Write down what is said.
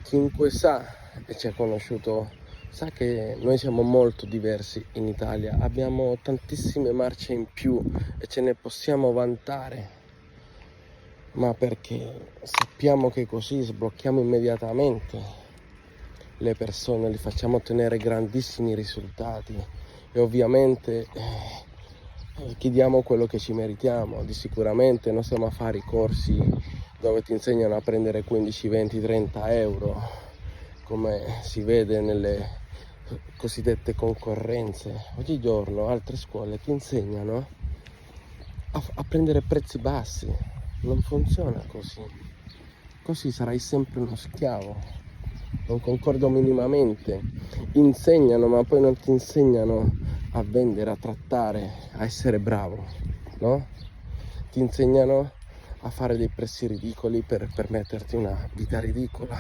chiunque sa e ci ha conosciuto sa che noi siamo molto diversi in Italia, abbiamo tantissime marce in più e ce ne possiamo vantare, ma perché sappiamo che così sblocchiamo immediatamente le persone, li facciamo ottenere grandissimi risultati e ovviamente chiediamo quello che ci meritiamo. Di sicuramente non stiamo a fare i corsi dove ti insegnano a prendere 15, 20, 30 euro come si vede nelle cosiddette concorrenze. Oggigiorno altre scuole ti insegnano a prendere prezzi bassi. Non funziona così. Così sarai sempre uno schiavo. Non concordo minimamente. Insegnano, ma poi non ti insegnano a vendere, a trattare, a essere bravo, no? Ti insegnano a fare dei prezzi ridicoli per permetterti una vita ridicola.